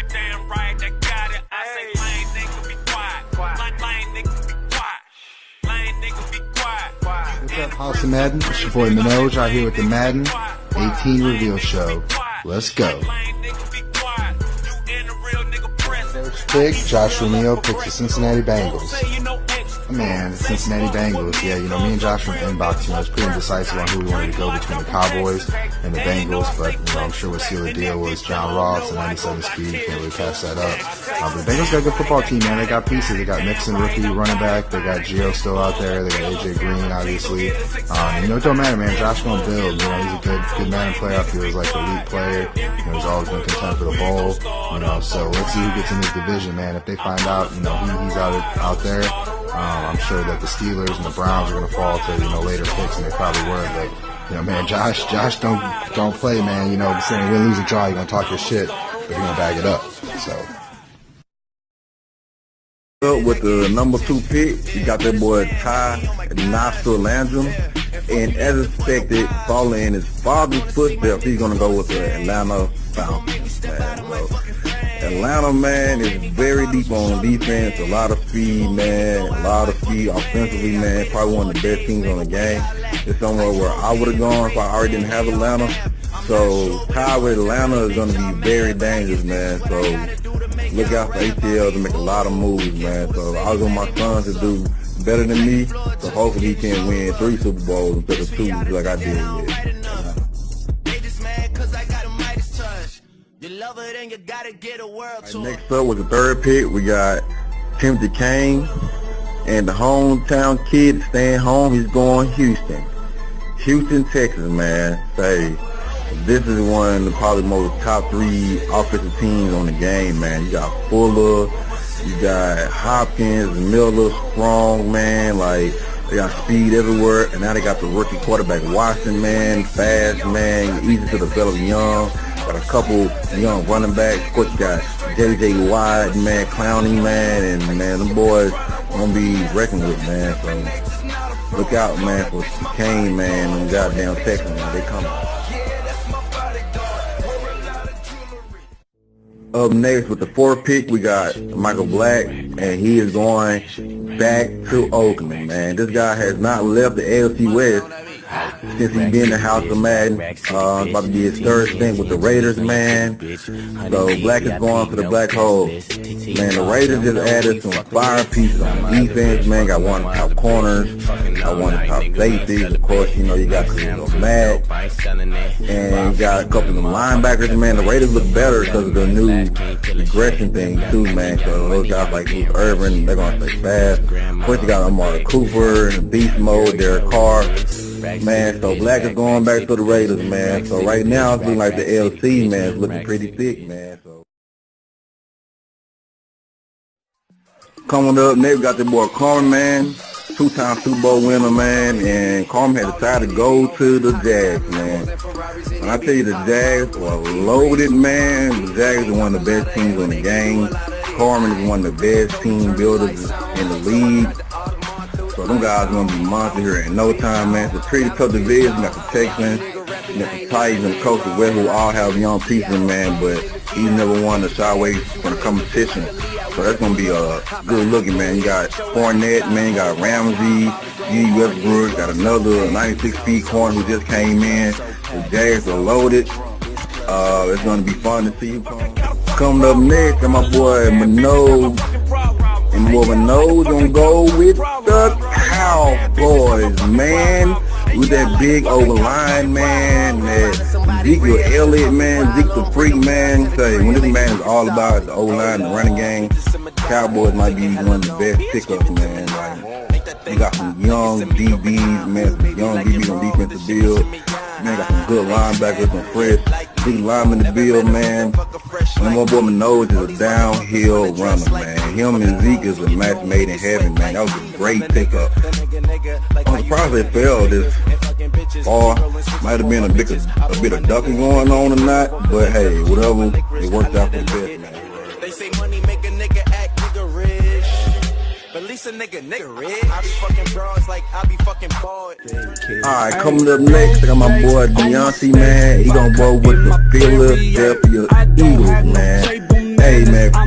Damn right, they got it. I say lame nigga be quiet. Lame nigga be quiet. Lame nigga be quiet. What's up, House of Madden? It's your boy Minoj out here with the Madden 18 reveal show. Let's go. Big Josh Romeo picks the Cincinnati Bengals. Man, the Cincinnati Bengals, yeah, me and Josh were inboxing. I was pretty indecisive on who we wanted to go between the Cowboys and the Bengals, but, I'm sure we'll seal the deal was John Ross, the 97 speed, can't really pass that up. But the Bengals got a good football team, man. They got pieces. They got Mixon, rookie running back. They got Gio still out there. They got AJ Green, obviously. It don't matter, man. Josh gonna build. He's a good man player. He was like an elite player. He's always been content for the bowl. So let's see who gets in this division, man. If they find out, he's out there. I'm sure that the Steelers and the Browns are going to fall to, later picks, and they probably were. But, man, Josh don't play, man. Saying win, lose, or draw, you're going to talk your shit, but you're going to bag it up. So. With the number 2 pick, you got that boy Ty Nassar Landrum, and as expected, following in his father's footsteps, he's going to go with the Atlanta Falcons, man. So, Atlanta, man, is very deep on defense, a lot of speed, man, a lot of speed offensively, man, probably one of the best teams on the game. It's somewhere where I would have gone if I already didn't have Atlanta. So, tied with Atlanta is going to be very dangerous, man. So, look out for ATL to make a lot of moves, man. So, I was on my son to do better than me, so hopefully he can win 3 Super Bowls instead of 2 like I did with. Next up with the 3rd pick, we got Timothy Kane, and the hometown kid staying home. He's going Houston, Texas, man. Say, this is one of the probably most top 3 offensive teams on the game, man. You got Fuller, you got Hopkins, Miller, Strong, man. Like, they got speed everywhere, and now they got the rookie quarterback Watson, man, fast, man, easy to develop young. Got a couple young running backs. Of course, you got J.J. Watt, man, Clowney, man, and, man, them boys gonna be reckoned with, man. So, look out, man, for Kane, man, and goddamn Texans, man. They coming. Up next with the 4th pick, we got Michael Black, and he is going back to Oakland, man. This guy has not left the AFC West since he's been in the House of Madden. About to be his 3rd stint with the Raiders, man. So Black is going for the black hole. Man, the Raiders just added some fire pieces on defense, man. Got one of the top corners, got one of the top safeties. Of course, you got Matt, and you got a couple of the linebackers, man. The Raiders look better because of the new aggression thing too, man. So those guys like Bruce Irvin, they're gonna stay fast. Of course, you got Amari Cooper, beast mode, Derek Carr. Man, so Black is going back to the Raiders, man. So right now, it's looking like the LC, man, is looking pretty thick, man. So coming up next, we got the boy Carmen, man, 2-time Super Bowl winner, man, and Carmen had decided to go to the Jags, man. When I tell you the Jags are loaded, man, the Jags are one of the best teams in the game. Carmen is one of the best team builders in the league. So them guys are going to be monsters here in no time, man. It's a pretty tough division. You got the Texans, you got the Titans, and the Coastal West, who all have young pieces, man, but he's never won the shy away from the competition. So that's going to be a good looking, man. You got Fournette, man. You got Ramsey, G. Westbrook. Got another 96-speed corner who just came in. The Jags are loaded. It's going to be fun to see who comes. Coming up next, got my boy Minoj. And Minoj gonna go with the Cowboys, man. With that big over line, man. That Ezekiel Elliott, man. Zeke the freak, man. Say, when this man is all about the O-line, the running game, Cowboys might be one of the best pickups, man. Like, they got some young DBs, man. Some young DBs on defensive build. Man, got some good linebackers, some fresh big linemen to build, man. And my boy Minoj is a downhill runner, man. Him and Zeke is a match made in heaven, man. That was a great pickup. I'm surprised they fell this far. Might have been a bit of ducking going on or not, but hey, whatever, it worked out for the best, man. They say money make a nigga act nigga rich. But at least a nigga rich. I be fucking bros like I be fucking bored. Alright, coming up next, I got my boy Deontay, man. He gonna go with the Philadelphia Eagles, man. Hey,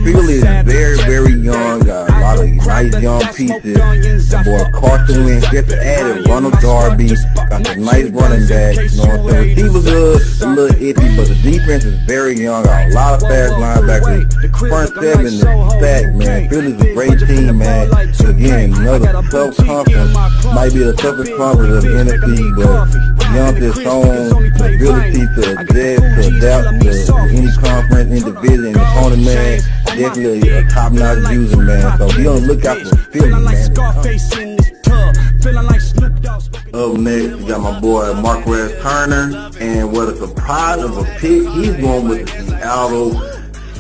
Philly is very, very young. Got a lot of nice young pieces. The boy Carson Wentz just added Ronald Darby. Got some nice running backs. You know what I'm saying? Receivers good, a little iffy, but the defense is very young. Got a lot of fast linebackers. Front seven is stacked, man. Philly's a great team, man. Again, another tough conference. Might be the toughest conference of the NFC, but Young has shown the ability to adjust, to adapt to any conference, any division, any opponent, man. Definitely a top-notch user, man. So be on the lookout for Philly, man. Up next, we got my boy Marquez Turner, and what a surprise of a pick, he's going with the Seattle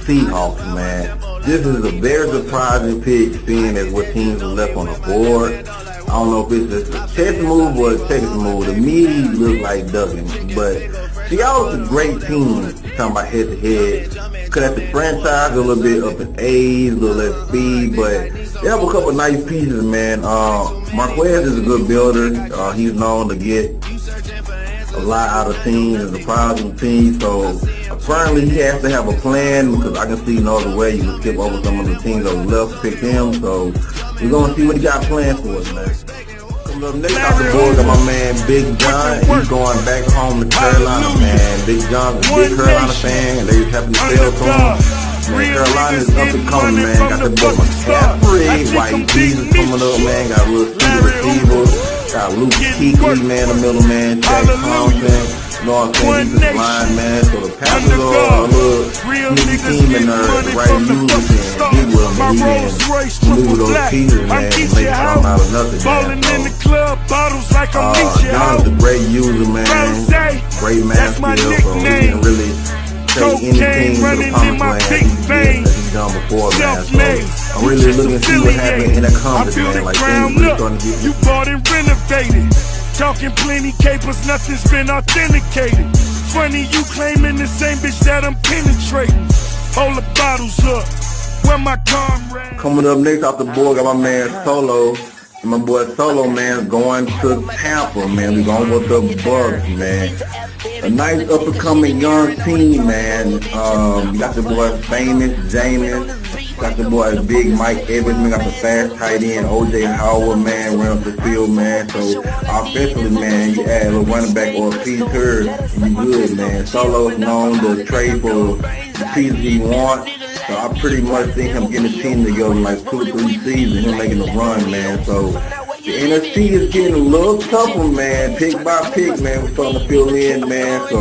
Seahawks, man. This is a very surprising pick, seeing as what teams are left on the board. I don't know if it's just a chess move or a Texas move. To me, he looks like ducking. But Seattle's a great team, talking about head-to-head. Could have the franchise a little bit up in age, a little less speed, but they have a couple nice pieces, man. Marquez is a good builder. He's known to get a lot out of teams and surprising teams, so apparently he has to have a plan, because I can see no other way you can skip over some of the teams that left pick him. So we're gonna see what he got planned for us, man. Coming up next off the board, got my man Big John. He's going back home to Carolina, man. Big John's a big Carolina fan, and they just happen to sell to him. Man, Carolina is up and coming, man. Got the boy McCaffrey, White Jesus coming up, man. Got a little speed receiver. Got Luke Kuechly, man, the middleman. Jack Thompson. You know what I'm saying? He's just line, man. So the Panthers are a little sneaky team, and the right users can get with them, and he can move those pieces, man, and make something out of nothing, man. So, John's a great user, man. Great man skill, so he can really take anything to the promised land he's done before, man. So I'm really looking to see what happens in that conference, man. Like, things really starting to get you bought and renovated. Talking plenty capers, nothing's been authenticated. Funny you claiming the same bitch that I'm penetrating. Hold the bottles up, where my comrade. Coming up next off the board, got my man Solo. And my boy Solo, man, going to Tampa, man. We going with the Bucks, man. A nice up-and-coming young team, man. You got the boy Famous Jameis. Got the boy Big Mike Evans, man. Got the fast tight end O.J. Howard, man, running up the field, man. So offensively, man, you add a running back or a piece here, you good, man. Solo's known to trade for the pieces he wants. So I pretty much think him getting a team together in like 2 or 3 seasons, him making a run, man. So the NFC is getting a little tougher, man. Pick by pick, man. We're starting to fill in, man. So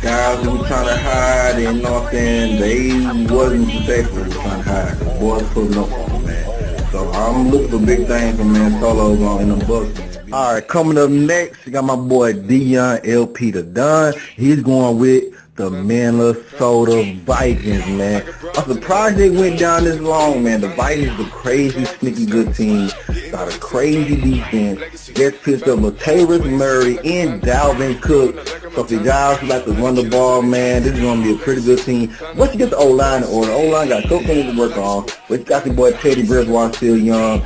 guys who were trying to hide, and you know what I'm saying, they wasn't successful with trying to hide. The boys putting up on them, man. So I'm looking for big things from man Solo in the Bucks, man. All right, coming up next, you got my boy Dion LP the Don. He's going with the Minnesota Vikings, man. I'm surprised they went down this long, man. The Vikings are a crazy, sneaky good team. Got a crazy defense. Just pissed up Latavius Murray and Dalvin Cook. So if the guys who like to run the ball, man, this is going to be a pretty good team. Once you get the O-line in order, O-line got so things to work on. But you got the boy Teddy Bridgewater still young.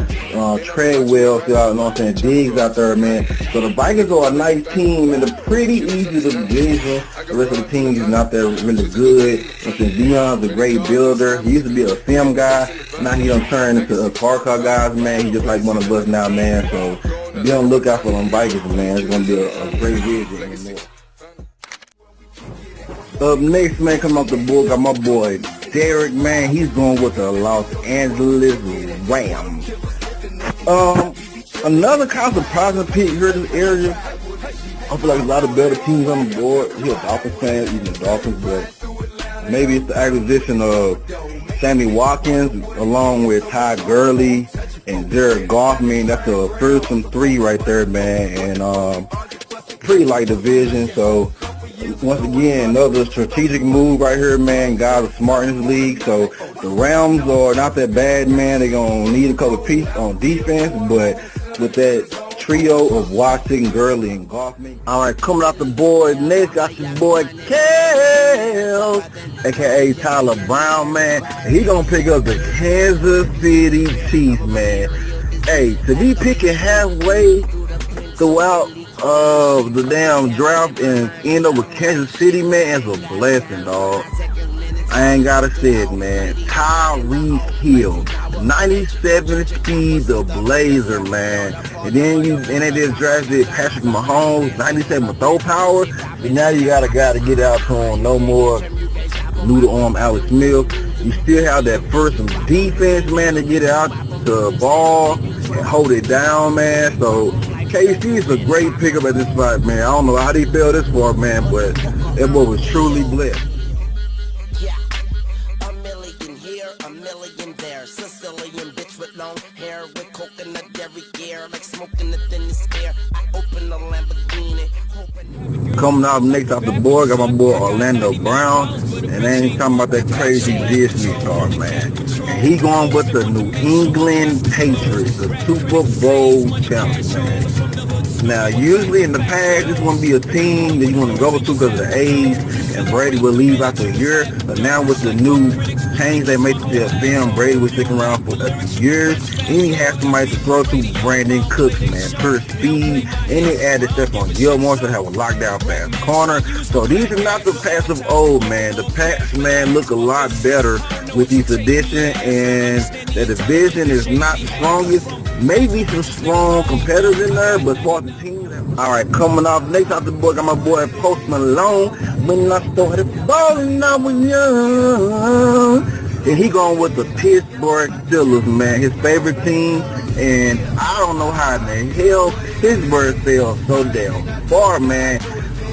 Treadwell still out, you know what I'm saying, Diggs out there, man. So the Vikings are a nice team, and they're pretty easy to division. The rest of the team is not that really good. And since Dion's a great builder, he used to be a film guy. Now he done turned into a car guys, man. He's just like one of us now, man. So be on the lookout for them Vikings, man. It's going to be a great vision anymore. Up next, man, come off the board, got my boy Derek, man. He's going with the Los Angeles Rams. Another kind of surprising pick here in this area. I feel like a lot of better teams on the board. He's a Dolphins fan, even the Dolphins, but maybe it's the acquisition of Sammy Watkins along with Ty Gurley and Jared Goff. I mean, that's a first and 3 right there, man, and pretty light division. So once again, another strategic move right here, man. Guys are smart in this league, so the Rams are not that bad, man. They're going to need a couple pieces on defense, but with that trio of Watson, Gurley, and Goff. All right, coming off the board next, got your boy Kels, a.k.a. Tyler Brown, man. And he going to pick up the Kansas City Chiefs, man. Hey, to be picking halfway throughout the damn draft and end up with Kansas City, man, it's a blessing, dog. I ain't gotta say it, man. Tyreek Hill, 97 speed, the Blazer, man. And then they just drafted Patrick Mahomes, 97 throw power. And now you got a guy to get out to him. No more noodle arm Alex Smith. You still have that first defense, man, to get out the ball and hold it down, man. So KC is a great pickup at this spot, man. I don't know how they fell this far, man, but that boy was truly blessed. Coming out next off the board, got my boy Orlando Brown, and they ain't talking about that crazy Disney star, man. And he going with the New England Patriots, the Super Bowl champions, man. Now, usually in the past, this wouldn't be a team that you want to go to because of the age, and Brady will leave after a year. But now with the new change they made to their film, Brady was sticking around for years. And he has somebody to throw to, Brandon Cooks, man, pure speed. And they added Stephon Gilmore to have a lockdown fast corner. So these are not the Pats of old, man. The Pats, man, look a lot better with these additions, and the division is not the strongest. Maybe some strong competitors in there, but for the team. All right, coming off next off the board, got my boy Post Malone. When I started balling, I was young. And he going with the Pittsburgh Steelers, man, his favorite team. And I don't know how the hell Pittsburgh fell so damn far, man.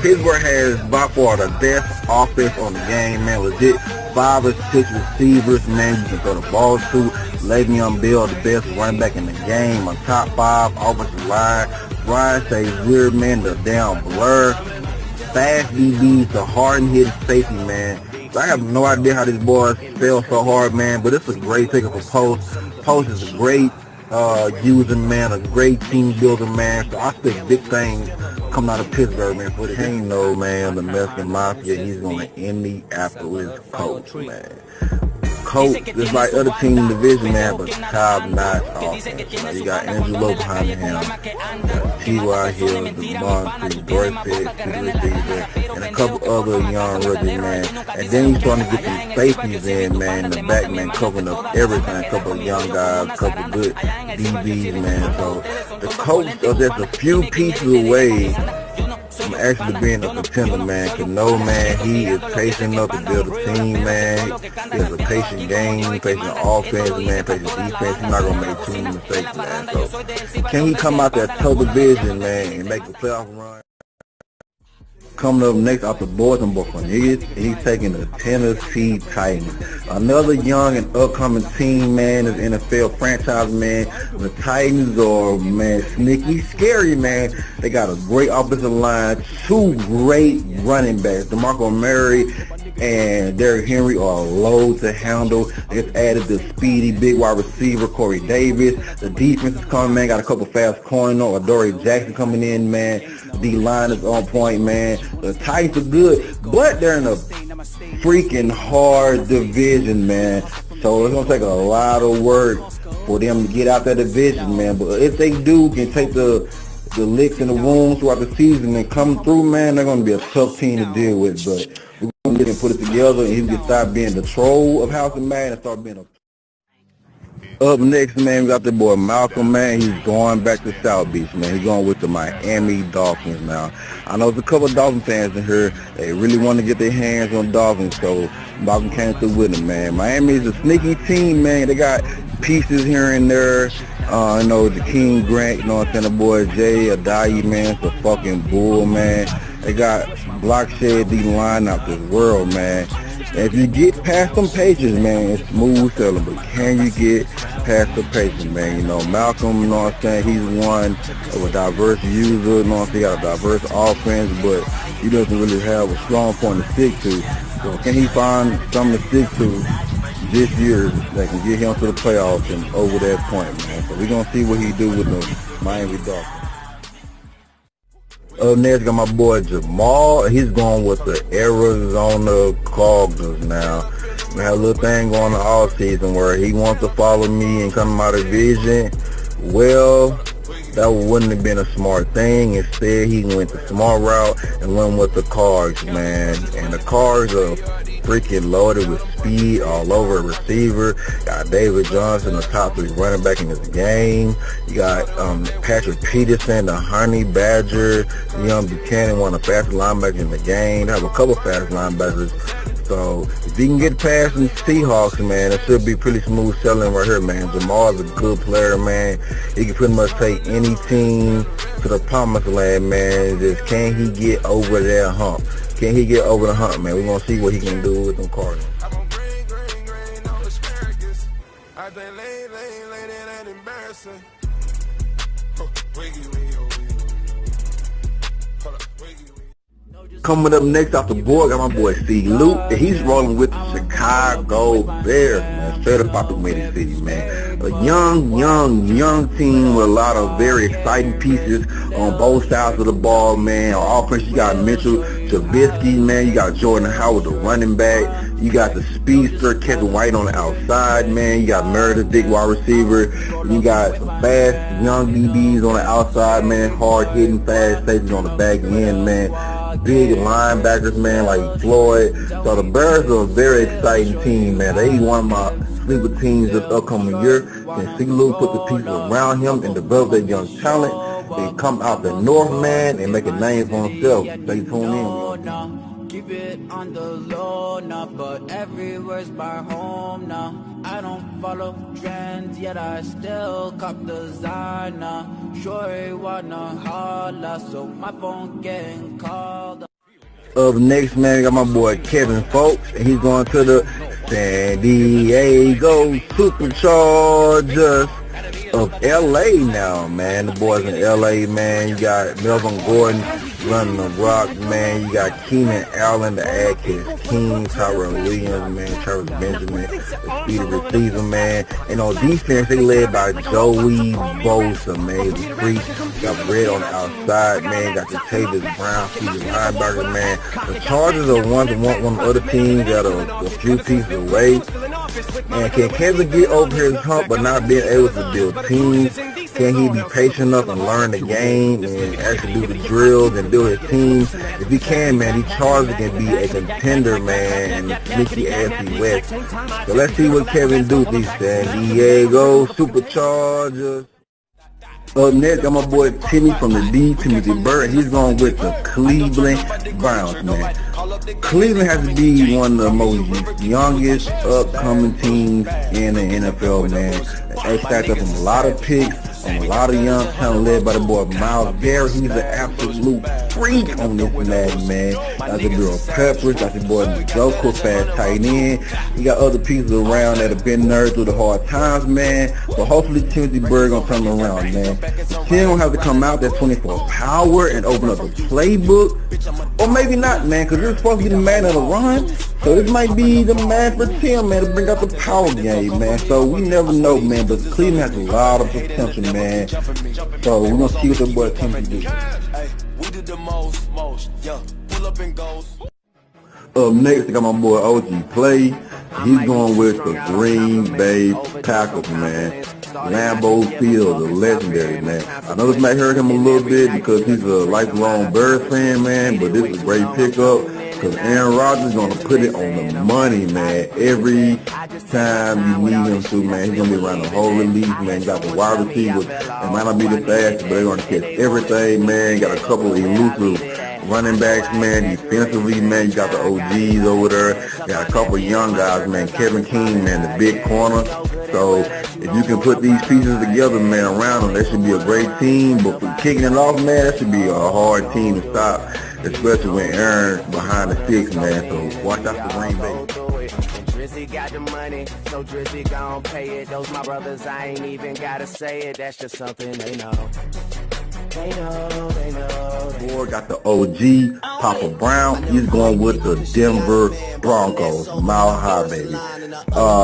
Pittsburgh has by far the best offense on the game, man. Legit 5 or 6 receivers, man, you can throw the ball to. Le'Veon Bell, the best running back in the game. A top 5 offensive line. Ryan Shazier, man, the damn blur. Fast DBs, the hard-hitting safety, man. So I have no idea how these boys fell so hard, man, but it's a great pickup for Post. Post is a great user, man, a great team builder, man. So I expect big things coming out of Pittsburgh, man. For the team, though, man, the Mexican Mafia, he's going to Indianapolis Colts, man. Colts, just like other teams in the division, man, but top-notch offense. You got Andrew Lowe behind him, you got T.Y. Hill, DeMonte, Dorsett, and a couple other young rookies, man. And then you're starting to get these safeties in, man, in the back, man, covering up everything. A couple of young guys, a couple of good DBs, man. So the Colts are just a few pieces away from actually being a contender, man. Cause no, man, he is patient enough to build a team, man. He's a patient game, patient offense, man, patient defense. He's not gonna make too many mistakes, man. So can he come out that tough division, man, and make the playoff run? Coming up next off the board, I'm Cornelius. He's taking the Tennessee Titans. Another young and upcoming team, man, is NFL franchise, man. The Titans are, man, sneaky, scary, man. They got a great offensive line, 2 great running backs. DeMarco Murray and Derrick Henry are low to handle. They just added the speedy big wide receiver, Corey Davis. The defense is coming, man. Got a couple fast corner, Adoree Jackson coming in, man. D-line is on point, man. The Titans are good, but they're in a freaking hard division, man. So it's going to take a lot of work for them to get out that division, man. But if they do, can take the licks and the wounds throughout the season and come through, man, they're going to be a tough team to deal with. But we're going to get him put it together, and he can start being the troll of House of Man and start being a... Up next, man, we got the boy Malcolm, man. He's going back to South Beach, man. He's going with the Miami Dolphins now. I know there's a couple of Dolphin fans in here. They really want to get their hands on Dolphins, so Malcolm came through with him, man. Miami is a sneaky team, man. They got pieces here and there. You know, the King Grant, you know what I'm saying, the boy Jay Ajayi, man. It's a fucking bull, man. They got block shed D-line out this world, man. If you get past them pages, man, it's smooth sailing. But can you get past the pages, man? You know, Malcolm, you know what I'm saying, he's one of a diverse user, you know what I'm saying, he got a diverse offense, but he doesn't really have a strong point to stick to. So can he find something to stick to this year that can get him to the playoffs and over that point, man? So we're going to see what he do with the Miami Dolphins. Up next, got my boy Jamal. He's going with the Arizona Cardinals now. We had a little thing going on all season where he wants to follow me and come to my division. Well, that wouldn't have been a smart thing. Instead, he went the smart route and went with the Cards, man. And the Cards are freaking loaded with speed all over a receiver. Got David Johnson, the top 3 running back in this game. You got Patrick Peterson, the Honey Badger. Young Buchanan, one of the fastest linebackers in the game. They have a couple fast linebackers. So if he can get past the Seahawks, man, it should be pretty smooth sailing right here, man. Jamal's a good player, man. He can pretty much take any team to the promised land, man. Just can he get over that hump? Can he get over the hump, man? We're going to see what he can do with them Cardinals. Coming up next off the board, got my boy C. Luke, and he's rolling with the Chicago Bears, man. Straight up out the Windy City, man. A young team with a lot of very exciting pieces on both sides of the ball, man. On offense, you got Mitchell Trubisky, man. You got Jordan Howard, the running back. You got the speedster Kevin White on the outside, man. You got Meredith, big wide receiver. You got some fast young DBs on the outside, man. Hard hitting, fast safeties on the back end, man. Big linebackers, man, like Floyd. So the Bears are a very exciting team, man. They one of my sleeper teams this upcoming year. And C. Luke put the pieces around him and develop that young talent. They come out the north, man, and make a name for himself. Stay tuned in. Keep it on the low now, but everywhere's my home now. I don't follow trends, yet I still cop designer. Sure you wanna holla, so my phone getting called. Up next, man, we got my boy Kevin Folks, and he's going to the San Diego Superchargers of LA now, man. The boys in LA, man. You got Melvin Gordon running the rock, man. You got Keenan Allen, the Adkins King, Tyrell Williams, man, Travis Benjamin, the speedy receiver, man. And on defense, they led by Joey Bosa, man. The freak. Got Red on the outside, man. Got the Tavis Brown, speedy linebacker, man. The Chargers are one of the other teams that are a few pieces away. And can Kevin get over his hump but not being able to build teams? Can he be patient enough and learn the game and actually do the drills and build his team? If he can, man, these Chargers can be a contender, man, in the sneaky AFC West. So let's see what Kevin do with these San Diego Superchargers. Up next, got my boy Timmy from the D, Timothy Burr. He's going with the Cleveland Browns, man. Cleveland has to be one of the most youngest upcoming teams in the NFL, man. They stacked up from a lot of picks, on a lot of young talent led by the boy Miles Garrett. He's an absolute freak on this Madden, man. Got the girl Peppers, got the boy Njoku, fast tight end. You got other pieces around that have been there through the hard times, man. So hopefully Timothy Bird gonna turn around, man. Tim will have to come out that 24 power and open up a playbook. Or maybe not, man, because you're supposed to be the man of the run. So this might be the man for Tim, man, to bring out the power game, man. So we never know, man, but Cleveland has a lot of potential, man. So we're going to see what the boy Tim can do. Up next, I got my boy OG Play. He's going with the Green Bay Packers, man. Lambeau Field, the legendary, man. I know this might hurt him a little bit because he's a lifelong Bears fan, man, but this is a great pickup because Aaron Rodgers is going to put it on the money, man. Every time you need him to, man, he's going to be around the whole release, man. You got the wide receivers. They might not be the fastest, but they're going to catch everything, man. Got a couple of elusive running backs, man. Defensively, man, you got the OGs over there. Got a couple of young guys, man. Kevin King, man, the big corner. So if you can put these pieces together, man, around them, that should be a great team. But for kicking it off, man, that should be a hard team to stop, especially when Aaron's behind the sticks, man. So watch out for Green Bay. Drizzy got the money, so Drizzy gon' pay it. Those my brothers, I ain't even gotta say it. That's just something they know. They know. Boy, got the OG, Papa Brown. He's going with the Denver Broncos, Mile High, baby.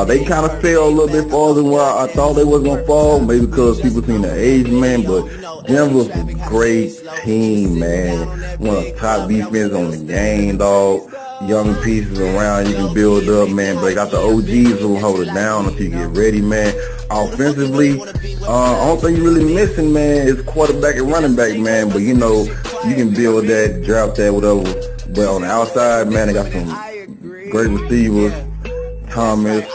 They kind of fell a little bit farther than where I thought they was going to fall, maybe because people seen the age, man, but Denver's a great team, man. One of the top defenses on the game, dog. Young pieces around you can build up, man, but they got the OGs who hold it down until you get ready, man. Offensively, only thing you really missing, man, is quarterback and running back, man, but you know, you can build that, draft that, whatever. But on the outside, man, they got some great receivers, Thomas,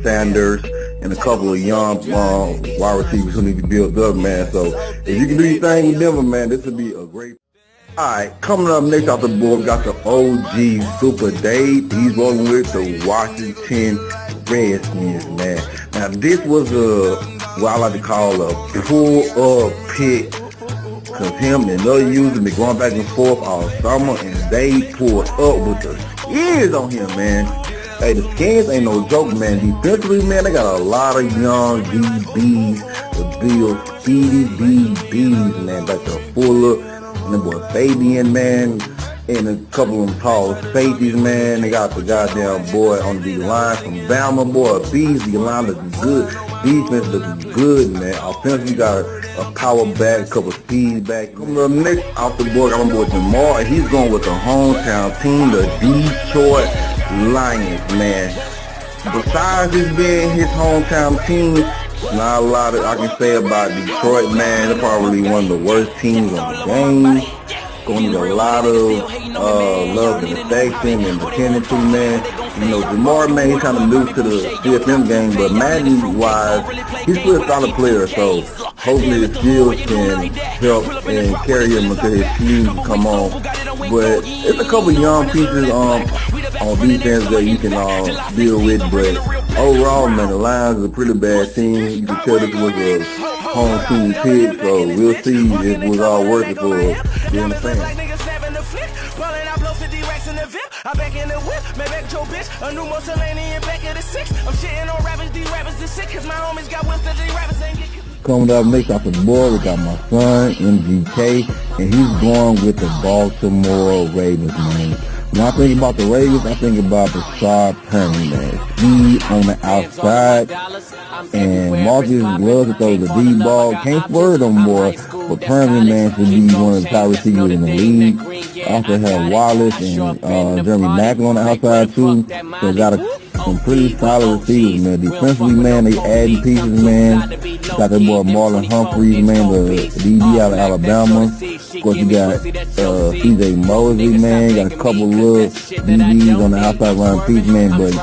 Sanders, and a couple of young wide receivers who need to build up, man. So if you can do your thing with Denver, man, this would be a great. Alright, coming up next off the board, we got the OG Super Dave. He's rolling with the Washington Redskins, man. Now, this was what I like to call a pull-up pick, because him and other users been going back and forth all summer, and they pulled up with the skins on him, man. Hey, the skins ain't no joke, man. Defensively, man, they got a lot of young DBs, the Bills, speedy DBs, man, like the Fuller, and the boy Fabian, man, and a couple of them tall safeties, man. They got the goddamn boy on the line from Bama, boy. Beasley line looking good. Defense looking good, man. Offensively got a power back, a couple of speed back. Coming up next off the board, I'm boy Jamar, and he's going with the hometown team, the Detroit Lions, man. Besides this being his hometown team, not a lot I can say about Detroit, man. They're probably one of the worst teams on the game. Going to need a lot of love and affection and attention to, man. Jamar, man, he's kind of new to the CFM game, but Madden-wise, he's still a solid player, so hopefully the skills can help and carry him until his team come on. But it's a couple young pieces on defense that you can deal with, but overall, man, the Lions is a pretty bad team. You can tell this was a home team pick, so we'll see if it was all worth it for being a fan. I back in the whip, man, back your bitch. A new Mussolini back of the 6. I'm shitting on rappers, these rappers is sick, cause my homies got whips that these rappers ain't get. Coming up next off the board, we got my son, MGK, and he's going with the Baltimore Ravens, man. When I think about the Ravens, I think about the sharp turn, man. Speed on the outside, and Marcus loves to throw the deep ball. Can't swerve no more, but Perman, man, should be one of the top receivers in the league. Also have Wallace and Jeremy Macklin on the outside too. So got some pretty solid receivers, man. Defensively, man, they adding pieces, man. Got that boy Marlon Humphreys, man, the DB out of Alabama. Of course, you got CJ Mosley, man. Got a couple little DBs on the outside running piece, man, but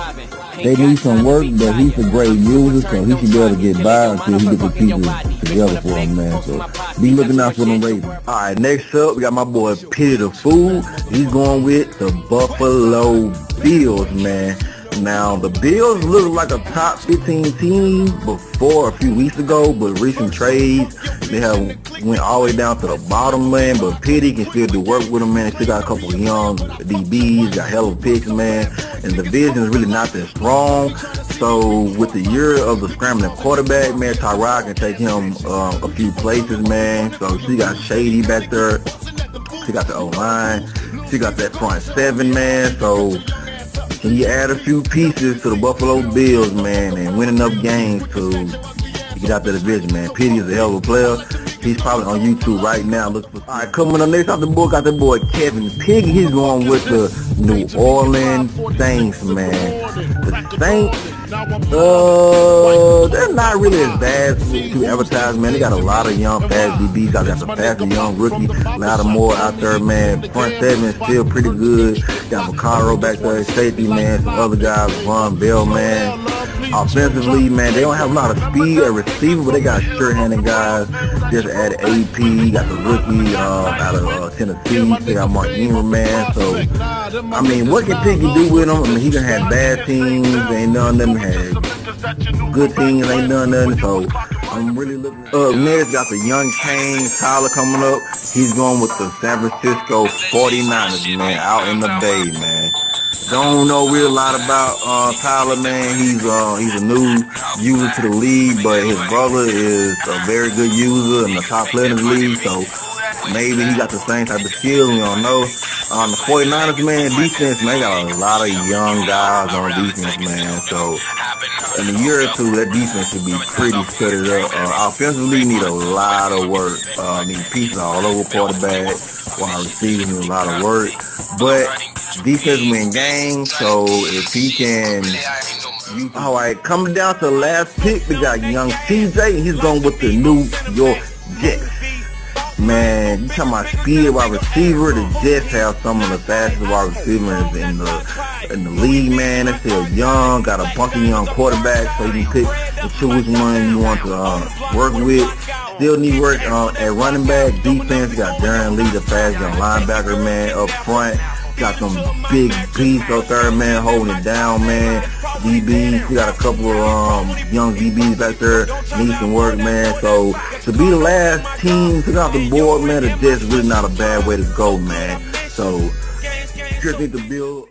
they need some work, but he's a great user, so he should be able to get by until he gets the pieces together for him, man. So be looking out for them Ravens. Alright, next up, we got my boy Pity the Fool. He's going with the Buffalo Bills, man. Now, the Bills look like a top 15 team before a few weeks ago, but recent trades, they have went all the way down to the bottom, man, but Pity can still do work with them, man. They still got a couple of young DBs, got hell of picks, man, and the division is really not that strong. So, with the year of the scrambling quarterback, man, Tyrod can take him a few places, man. So, she got Shady back there. She got the O-line. She got that front seven, man. So, you add a few pieces to the Buffalo Bills, man, and win enough games to get out the division, man. Pity is a hell of a player. He's probably on YouTube right now. Alright, coming up next off the board, got that boy Kevin Piggy. He's going with the New Orleans Saints, man. The Saints, they're not really as bad to advertise, man. They got a lot of young fast DBs. Got some fast young rookies. A lot of more out there, man. Front seven is still pretty good. Got McCarroll back there, safety, man. Some other guys, Von Bell, man. Offensively, man, they don't have a lot of speed at receiver, but they got sure-handed guys. Just added AP, got the rookie out of Tennessee. They got Mark Ingram, man. So, I mean, what can Piggy do with him? I mean, he done had bad teams, ain't none of them had good teams, ain't none of them. So, I'm really looking. Ned's got the young Kane, Tyler coming up. He's going with the San Francisco 49ers, man, out in the Bay, man. Don't know real lot about Tyler, man. He's a new user to the league, but his brother is a very good user and the top player in the league, so maybe he got the same type of skills, we don't know. The 49ers, man, defense, man, they got a lot of young guys on defense, man, so in a year or two, that defense should be pretty set it up. Offensively, need a lot of work. Need pieces all over quarterback, while receivers need a lot of work, but defense win games, so if he can. Alright, coming down to the last pick, we got young CJ, and he's going with the New York Jets. Man, you talking about speed wide receiver? The Jets have some of the fastest wide receivers in the league, man. They're still young, got a bunch of young quarterbacks, so you can pick and choose one you want to work with. Still need work at running back. Defense, got Darren Lee, the fast young linebacker, man. Up front, got some big beasts up there, man, holding it down, man. DBs, we got a couple of young DBs back there, need some work, man. So to be the last team to get off the board, man, it's just really not a bad way to go, man. So just need to build